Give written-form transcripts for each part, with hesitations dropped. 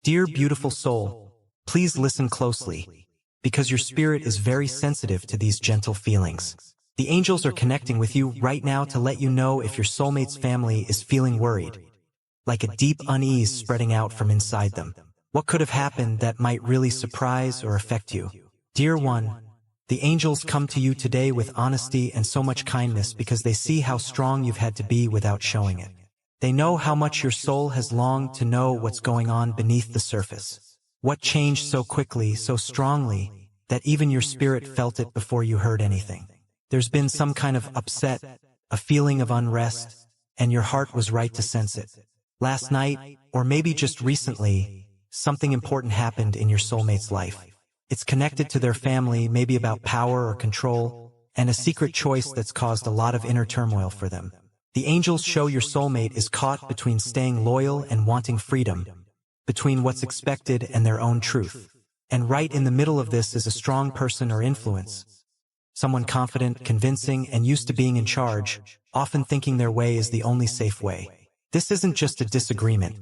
Dear beautiful soul, please listen closely, because your spirit is very sensitive to these gentle feelings. The angels are connecting with you right now to let you know if your soulmate's family is feeling worried, like a deep unease spreading out from inside them. What could have happened that might really surprise or affect you? Dear one, the angels come to you today with honesty and so much kindness because they see how strong you've had to be without showing it. They know how much your soul has longed to know what's going on beneath the surface. What changed so quickly, so strongly, that even your spirit felt it before you heard anything. There's been some kind of upset, a feeling of unrest, and your heart was right to sense it. Last night, or maybe just recently, something important happened in your soulmate's life. It's connected to their family, maybe about power or control, and a secret choice that's caused a lot of inner turmoil for them. The angels show your soulmate is caught between staying loyal and wanting freedom, between what's expected and their own truth. And right in the middle of this is a strong person or influence. Someone confident, convincing, and used to being in charge, often thinking their way is the only safe way. This isn't just a disagreement.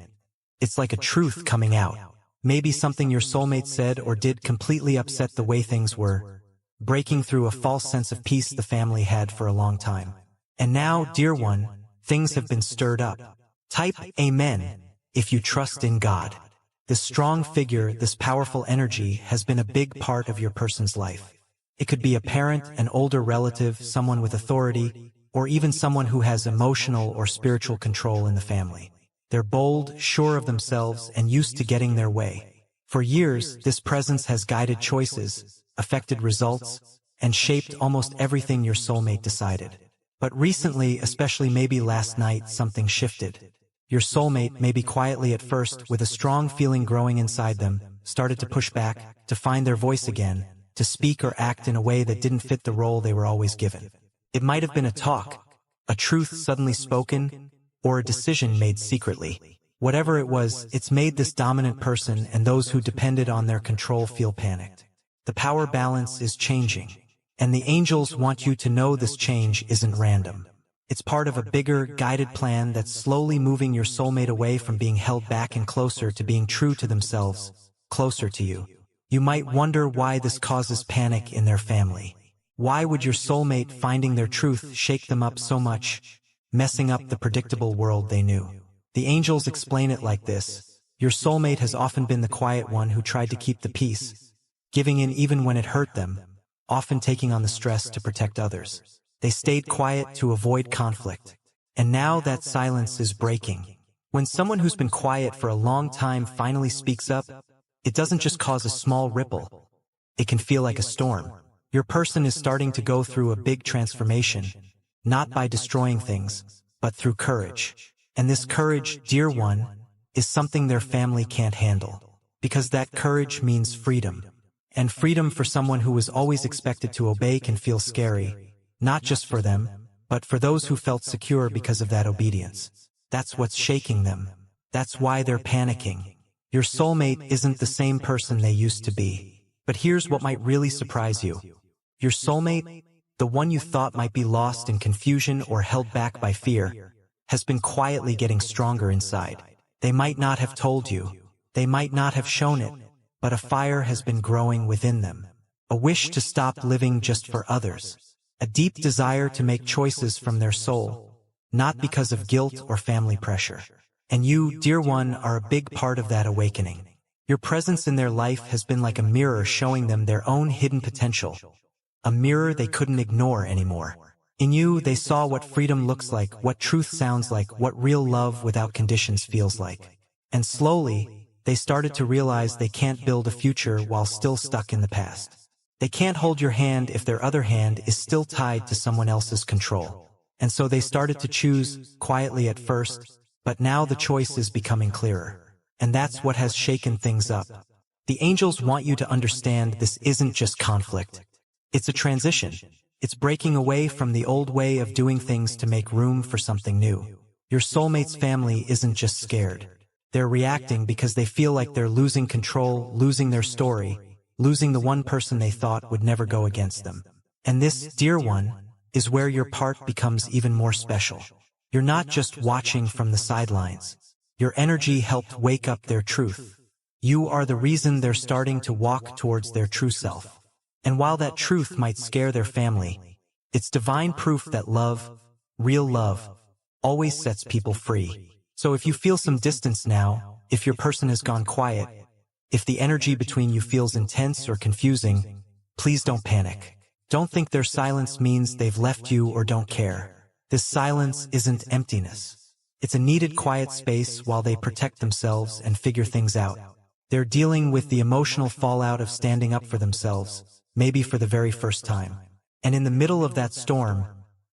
It's like a truth coming out. Maybe something your soulmate said or did completely upset the way things were, breaking through a false sense of peace the family had for a long time. And now, dear one, things have been stirred up. Type Amen if you trust in God. This strong figure, this powerful energy has been a big part of your person's life. It could be a parent, an older relative, someone with authority, or even someone who has emotional or spiritual control in the family. They're bold, sure of themselves, and used to getting their way. For years, this presence has guided choices, affected results, and shaped almost everything your soulmate decided. But recently, especially maybe last night, something shifted. Your soulmate, maybe quietly at first, with a strong feeling growing inside them, started to push back, to find their voice again, to speak or act in a way that didn't fit the role they were always given. It might have been a talk, a truth suddenly spoken, or a decision made secretly. Whatever it was, it's made this dominant person and those who depended on their control feel panicked. The power balance is changing. And the angels want you to know this change isn't random. It's part of a bigger, guided plan that's slowly moving your soulmate away from being held back and closer to being true to themselves, closer to you. You might wonder why this causes panic in their family. Why would your soulmate finding their truth shake them up so much, messing up the predictable world they knew? The angels explain it like this. Your soulmate has often been the quiet one who tried to keep the peace, giving in even when it hurt them, often taking on the stress to protect others. They stayed quiet to avoid conflict. And now that silence is breaking. When someone who's been quiet for a long time finally speaks up, it doesn't just cause a small ripple. It can feel like a storm. Your person is starting to go through a big transformation, not by destroying things, but through courage. And this courage, dear one, is something their family can't handle. Because that courage means freedom. And freedom for someone who was always expected to obey can feel scary, not just for them, but for those who felt secure because of that obedience. That's what's shaking them. That's why they're panicking. Your soulmate isn't the same person they used to be. But here's what might really surprise you. Your soulmate, the one you thought might be lost in confusion or held back by fear, has been quietly getting stronger inside. They might not have told you. They might not have shown it. But a fire has been growing within them. A wish to stop living just for others. A deep desire to make choices from their soul, not because of guilt or family pressure. And you, dear one, are a big part of that awakening. Your presence in their life has been like a mirror showing them their own hidden potential. A mirror they couldn't ignore anymore. In you, they saw what freedom looks like, what truth sounds like, what real love without conditions feels like. And slowly, they started to realize they can't build a future while still stuck in the past. They can't hold your hand if their other hand is still tied to someone else's control. And so they started to choose, quietly at first, but now the choice is becoming clearer. And that's what has shaken things up. The angels want you to understand this isn't just conflict. It's a transition. It's breaking away from the old way of doing things to make room for something new. Your soulmate's family isn't just scared. They're reacting because they feel like they're losing control, losing their story, losing the one person they thought would never go against them. And this, dear one, is where your part becomes even more special. You're not just watching from the sidelines. Your energy helped wake up their truth. You are the reason they're starting to walk towards their true self. And while that truth might scare their family, it's divine proof that love, real love, always sets people free. So if you feel some distance now, if your person has gone quiet, if the energy between you feels intense or confusing, please don't panic. Don't think their silence means they've left you or don't care. This silence isn't emptiness. It's a needed quiet space while they protect themselves and figure things out. They're dealing with the emotional fallout of standing up for themselves, maybe for the very first time. And in the middle of that storm,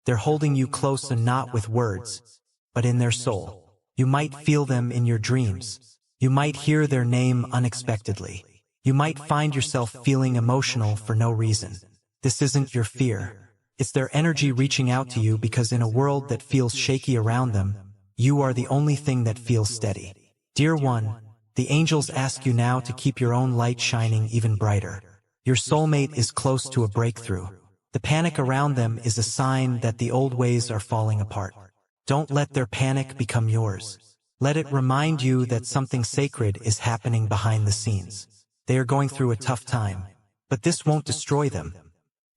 they're holding you close and not with words, but in their soul. You might feel them in your dreams. You might hear their name unexpectedly. You might find yourself feeling emotional for no reason. This isn't your fear. It's their energy reaching out to you because in a world that feels shaky around them, you are the only thing that feels steady. Dear one, the angels ask you now to keep your own light shining even brighter. Your soulmate is close to a breakthrough. The panic around them is a sign that the old ways are falling apart. Don't let their panic become yours. Let it remind you that something sacred is happening behind the scenes. They are going through a tough time, but this won't destroy them.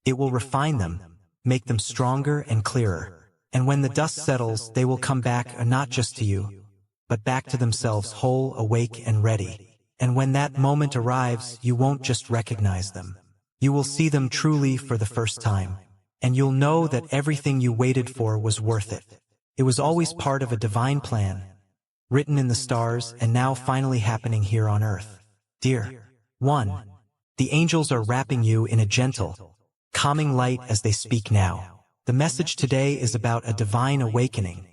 It will refine them, make them stronger and clearer. And when the dust settles, they will come back not just to you, but back to themselves whole, awake, and ready. And when that moment arrives, you won't just recognize them. You will see them truly for the first time. And you'll know that everything you waited for was worth it. It was always part of a divine plan, written in the stars and now finally happening here on earth. Dear one, the angels are wrapping you in a gentle, calming light as they speak now. The message today is about a divine awakening,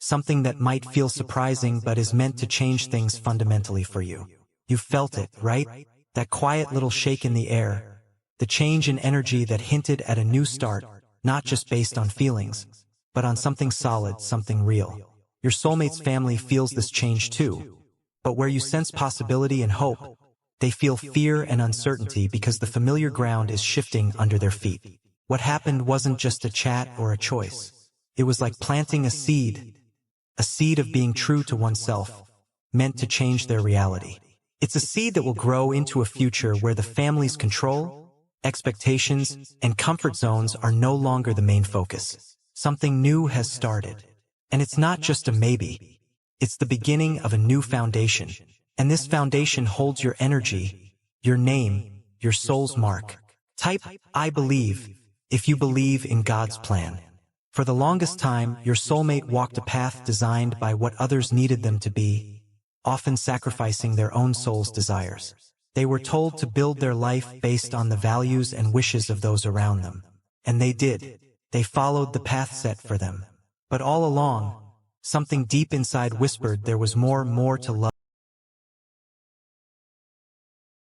something that might feel surprising but is meant to change things fundamentally for you. You felt it, right? That quiet little shake in the air, the change in energy that hinted at a new start, not just based on feelings, but on something solid, something real. Your soulmate's family feels this change too, but where you sense possibility and hope, they feel fear and uncertainty because the familiar ground is shifting under their feet. What happened wasn't just a chat or a choice. It was like planting a seed of being true to oneself, meant to change their reality. It's a seed that will grow into a future where the family's control, expectations, and comfort zones are no longer the main focus. Something new has started. And it's not just a maybe. It's the beginning of a new foundation. And this foundation holds your energy, your name, your soul's mark. Type, I believe, if you believe in God's plan. For the longest time, your soulmate walked a path designed by what others needed them to be, often sacrificing their own soul's desires. They were told to build their life based on the values and wishes of those around them. And they did. They followed the path set for them. But all along, something deep inside whispered there was more to love.